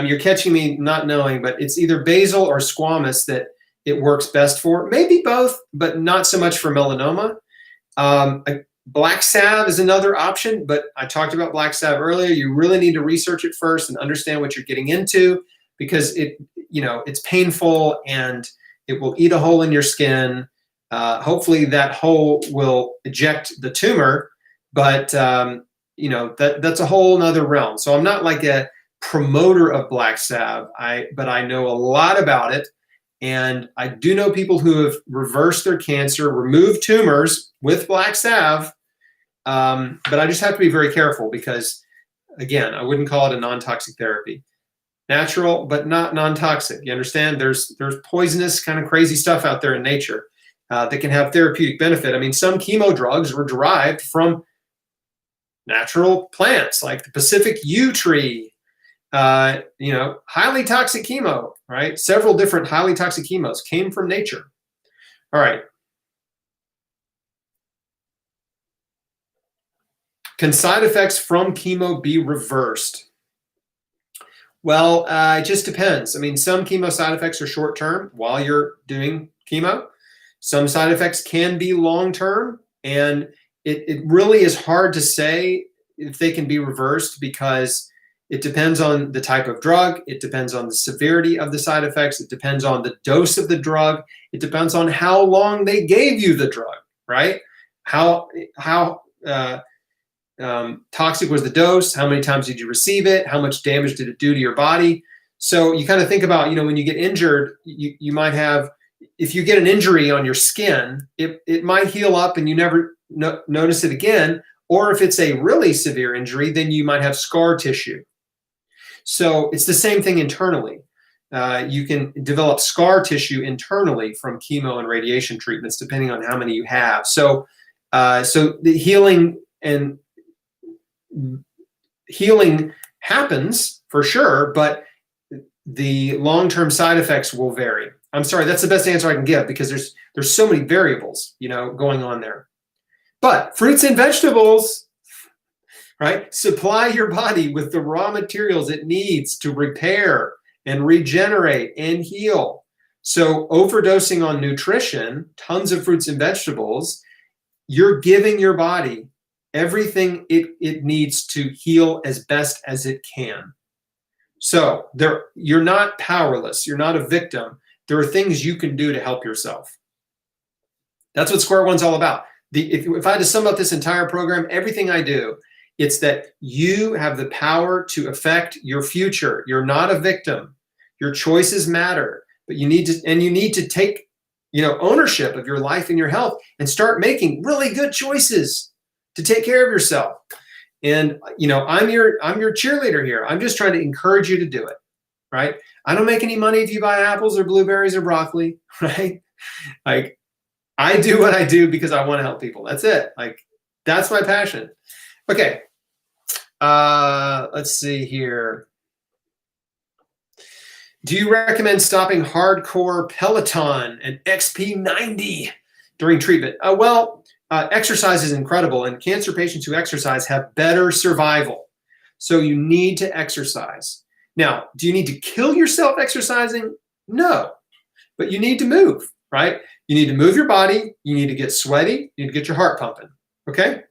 you're catching me not knowing, but it's either basil or squamous that it works best for. Maybe both, but not so much for melanoma. Black salve is another option, but I talked about black salve earlier. You really need to research it first and understand what you're getting into, because it's painful and it will eat a hole in your skin. Hopefully that hole will eject the tumor, but that's a whole nother realm. So I'm not like a promoter of black salve, but I know a lot about it. And I do know people who have reversed their cancer, removed tumors with black salve. But I just have to be very careful because, again, I wouldn't call it a non-toxic therapy. Natural, but not non-toxic. You understand? There's poisonous, kind of crazy stuff out there in nature that can have therapeutic benefit. I mean, some chemo drugs were derived from natural plants, like the Pacific yew tree. Highly toxic chemo, right? Several different highly toxic chemos came from nature. All right. Can side effects from chemo be reversed? Well, it just depends. I mean, some chemo side effects are short-term while you're doing chemo. Some side effects can be long-term, and it really is hard to say if they can be reversed because it depends on the type of drug. It depends on the severity of the side effects. It depends on the dose of the drug. It depends on how long they gave you the drug, right? How toxic was the dose? How many times did you receive it? How much damage did it do to your body? So you kind of think about, when you get injured, you might have, if you get an injury on your skin, it might heal up and you never notice it again. Or if it's a really severe injury, then you might have scar tissue. So it's the same thing internally. You can develop scar tissue internally from chemo and radiation treatments, depending on how many you have. So the healing happens for sure, but the long-term side effects will vary. I'm sorry, that's the best answer I can give because there's so many variables, going on there. But fruits and vegetables, right? Supply your body with the raw materials it needs to repair and regenerate and heal. So overdosing on nutrition, tons of fruits and vegetables, you're giving your body everything it needs to heal as best as it can. So you're not powerless. You're not a victim. There are things you can do to help yourself. That's what Square One's all about. If I had to sum up this entire program, everything I do, it's that you have the power to affect your future. You're not a victim. Your choices matter, but you need to take, ownership of your life and your health and start making really good choices to take care of yourself. And, I'm your cheerleader here. I'm just trying to encourage you to do it, right? I don't make any money if you buy apples or blueberries or broccoli, right? Like, I do what I do because I want to help people. That's it. Like, that's my passion. Okay. Let's see here. Do you recommend stopping hardcore Peloton and XP90 during treatment? Exercise is incredible, and cancer patients who exercise have better survival. So you need to exercise. Now, do you need to kill yourself exercising? No, but you need to move, right? You need to move your body. You need to get sweaty. You need to get your heart pumping, okay?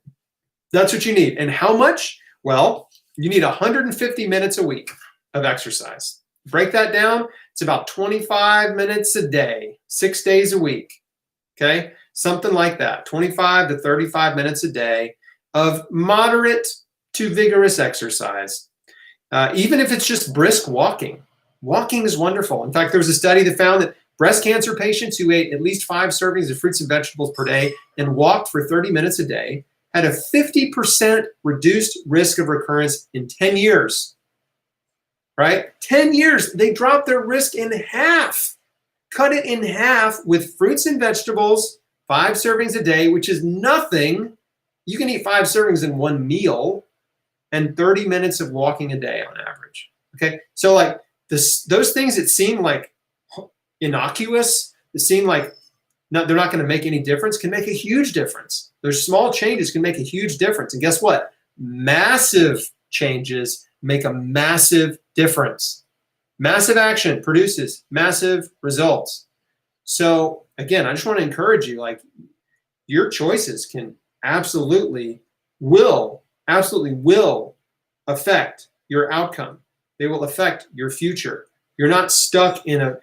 That's what you need. And how much? Well, you need 150 minutes a week of exercise. Break that down. It's about 25 minutes a day, 6 days a week, okay? Something like that, 25 to 35 minutes a day of moderate to vigorous exercise. Even if it's just brisk walking. Walking is wonderful. In fact, there was a study that found that Breast cancer patients who ate at least 5 servings of fruits and vegetables per day and walked for 30 minutes a day had a 50% reduced risk of recurrence in 10 years, right? 10 years, they dropped their risk in half. Cut it in half with fruits and vegetables, 5 servings a day, which is nothing. You can eat 5 servings in one meal, and 30 minutes of walking a day on average. Okay, so like those things that seem like innocuous, that seem like they're not going to make any difference, can make a huge difference. There's small changes can make a huge difference. And guess what? Massive changes make a massive difference. Massive action produces massive results. So again, I just want to encourage you, like, your choices can absolutely will affect your outcome. They will affect your future. You're not stuck in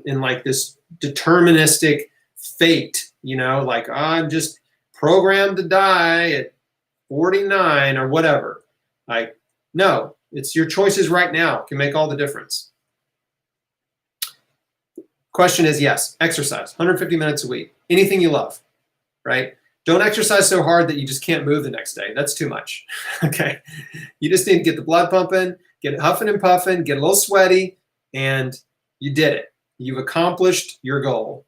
like this deterministic fate, you know, like, oh, I'm just programmed to die at 49 or whatever. Like, no, it's your choices right now can make all the difference. Question is, yes, exercise, 150 minutes a week, anything you love, right? Don't exercise so hard that you just can't move the next day. That's too much, okay? You just need to get the blood pumping, get it huffing and puffing, get a little sweaty, and you did it. You've accomplished your goal.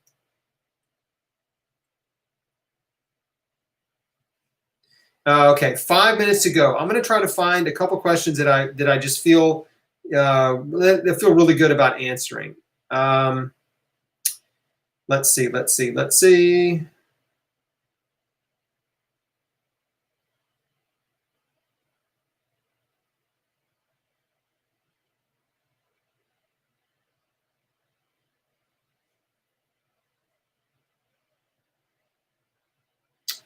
Okay, 5 minutes to go. I'm going to try to find a couple questions that I just feel that feel really good about answering. Let's see.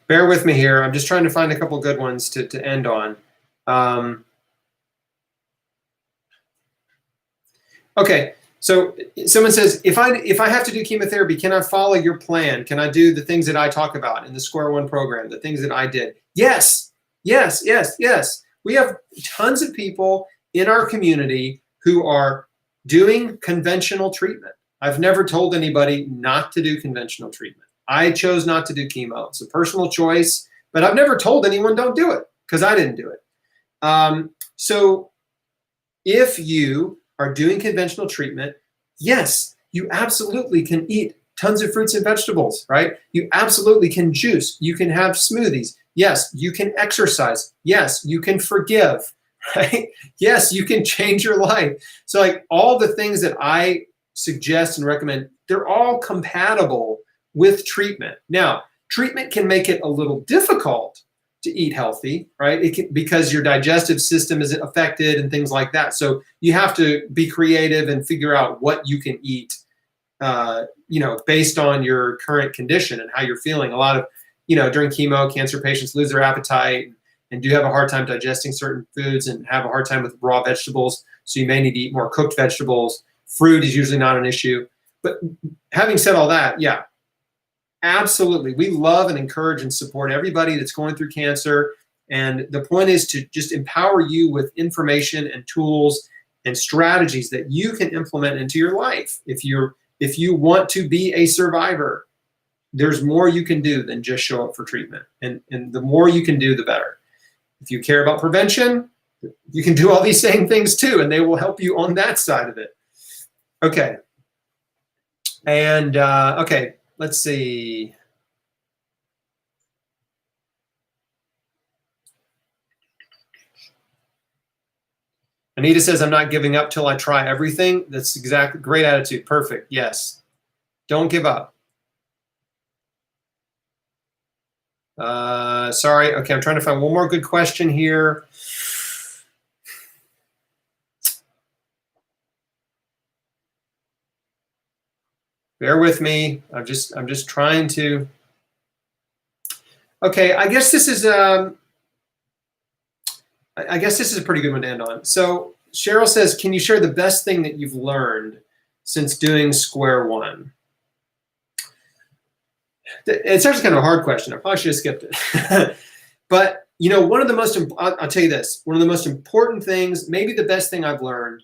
Bear with me here. I'm just trying to find a couple good ones to end on. Okay, so someone says, if I have to do chemotherapy, can I follow your plan? Can I do the things that I talk about in the Square One program, the things that I did? Yes. We have tons of people in our community who are doing conventional treatment. I've never told anybody not to do conventional treatment. I chose not to do chemo. It's a personal choice, but I've never told anyone don't do it because I didn't do it. So if you are doing conventional treatment, yes, you absolutely can eat tons of fruits and vegetables, right? You absolutely can juice. You can have smoothies. Yes, you can exercise. Yes, you can forgive, right? Yes, you can change your life. So like all the things that I suggest and recommend, they're all compatible with treatment. Now, treatment can make it a little difficult to eat healthy, right? Because your digestive system is affected and things like that. So you have to be creative and figure out what you can eat, based on your current condition and how you're feeling. A lot of, during chemo, cancer patients lose their appetite and do have a hard time digesting certain foods and have a hard time with raw vegetables. So you may need to eat more cooked vegetables. Fruit is usually not an issue. But having said all that, yeah, absolutely. We love and encourage and support everybody that's going through cancer. And the point is to just empower you with information and tools and strategies that you can implement into your life. If you want to be a survivor, there's more you can do than just show up for treatment. And the more you can do, the better. If you care about prevention, you can do all these same things too, and they will help you on that side of it. Okay. And, okay. Let's see. Anita says, I'm not giving up till I try everything. That's exactly, great attitude. Perfect. Yes. Don't give up. Sorry. Okay. I'm trying to find one more good question here. Bear with me. I'm just trying to. Okay, I guess this is a pretty good one to end on. So Cheryl says, can you share the best thing that you've learned since doing Square One? It's actually kind of a hard question. I probably should have skipped it. But one of the most, I'll tell you this, one of the most important things, maybe the best thing I've learned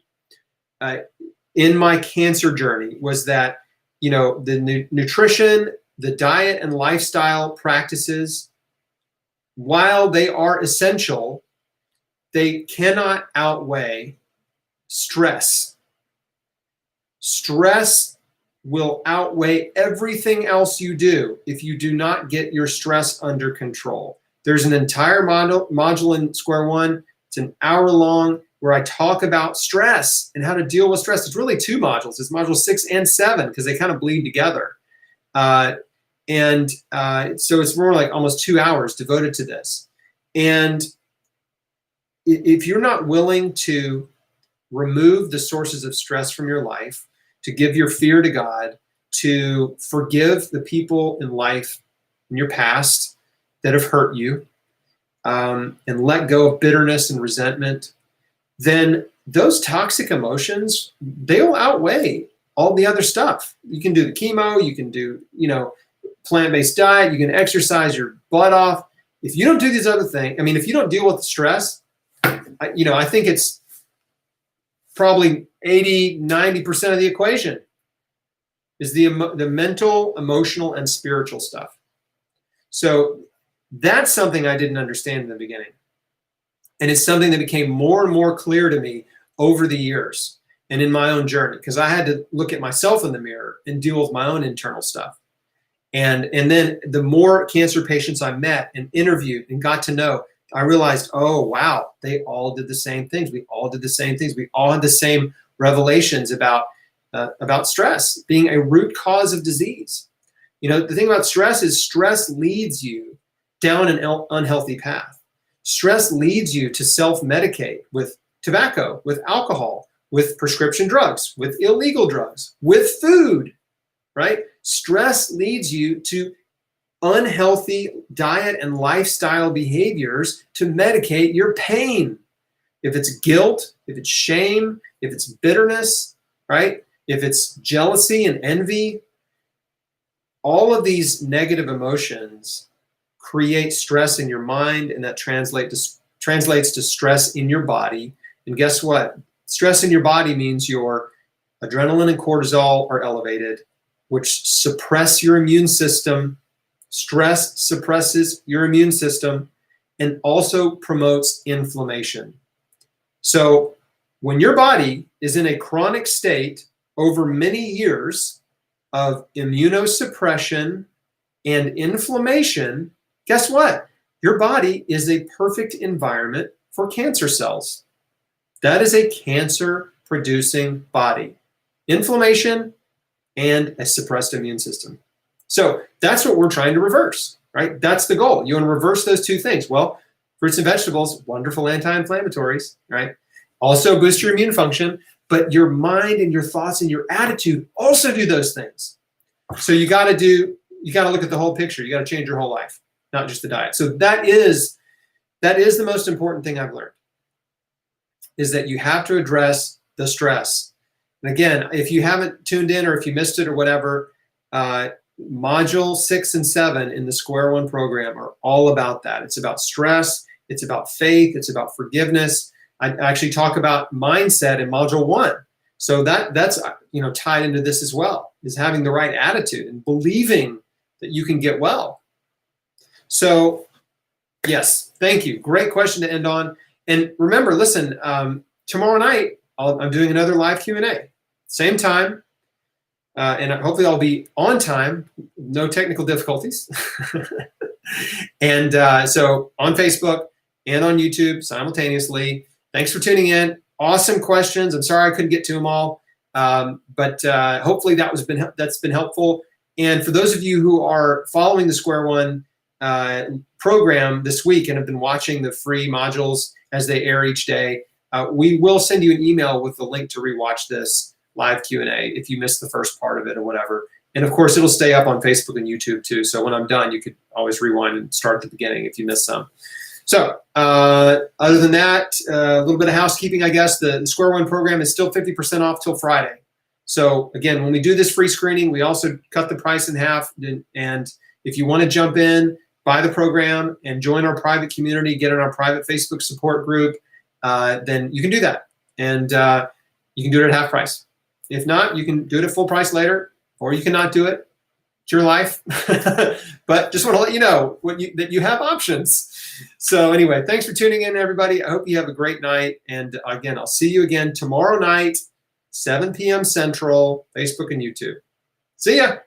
in my cancer journey was that the nutrition, the diet and lifestyle practices, while they are essential, they cannot outweigh stress. Stress will outweigh everything else you do if you do not get your stress under control. There's an entire module in Square One. It's an hour long where I talk about stress and how to deal with stress. It's really 2 modules. It's module 6 and 7 because they kind of bleed together. So it's more like almost 2 hours devoted to this. And if you're not willing to remove the sources of stress from your life, to give your fear to God, to forgive the people in life in your past that have hurt you, and let go of bitterness and resentment, then those toxic emotions, they'll outweigh all the other stuff. You can do the chemo, you can do, plant-based diet, you can exercise your butt off. If you don't do these other things, if you don't deal with the stress, I think it's probably 80, 90% of the equation is the mental, emotional, and spiritual stuff. So that's something I didn't understand in the beginning. And it's something that became more and more clear to me over the years and in my own journey, because I had to look at myself in the mirror and deal with my own internal stuff. And then the more cancer patients I met and interviewed and got to know, I realized, oh, wow, they all did the same things. We all did the same things. We all had the same revelations about stress being a root cause of disease. The thing about stress is stress leads you down an unhealthy path. Stress leads you to self-medicate with tobacco, with alcohol, with prescription drugs, with illegal drugs, with food, right? Stress leads you to unhealthy diet and lifestyle behaviors to medicate your pain. If it's guilt, if it's shame, if it's bitterness, right? If it's jealousy and envy, all of these negative emotions create stress in your mind, and that translates to stress in your body. And guess what? Stress in your body means your adrenaline and cortisol are elevated, which suppress your immune system. Stress suppresses your immune system and also promotes inflammation. So when your body is in a chronic state over many years of immunosuppression and inflammation, guess what? Your body is a perfect environment for cancer cells. That is a cancer-producing body. Inflammation and a suppressed immune system. So that's what we're trying to reverse, right? That's the goal. You want to reverse those 2 things. Well, fruits and vegetables, wonderful anti-inflammatories, right? Also boost your immune function, but your mind and your thoughts and your attitude also do those things. So you got to look at the whole picture. You got to change your whole life, not just the diet. So that is the most important thing I've learned, is that you have to address the stress. And again, if you haven't tuned in or if you missed it or whatever, module 6 and 7 in the Square One program are all about that. It's about stress. It's about faith. It's about forgiveness. I actually talk about mindset in module 1. So that's tied into this as well, is having the right attitude and believing that you can get well. So yes, thank you. Great question to end on. And remember, listen, tomorrow night, I'm doing another live Q&A. Same time. And hopefully I'll be on time, no technical difficulties. And so on Facebook and on YouTube simultaneously. Thanks for tuning in. Awesome questions. I'm sorry I couldn't get to them all, but hopefully that's been helpful. And for those of you who are following the Square One program this week and have been watching the free modules as they air each day, we will send you an email with the link to rewatch this live Q&A if you missed the first part of it or whatever. And of course, it'll stay up on Facebook and YouTube too. So when I'm done, you could always rewind and start at the beginning if you missed some. So other than that, a little bit of housekeeping, I guess. The Square One program is still 50% off till Friday. So again, when we do this free screening, we also cut the price in half. And if you want to jump in, buy the program and join our private community, get in our private Facebook support group, then you can do that. And you can do it at half price. If not, you can do it at full price later. or you cannot do it. It's your life. But just want to let you know that you have options. So anyway, thanks for tuning in, everybody. I hope you have a great night. And again, I'll see you again tomorrow night, 7 p.m. Central, Facebook and YouTube. See ya.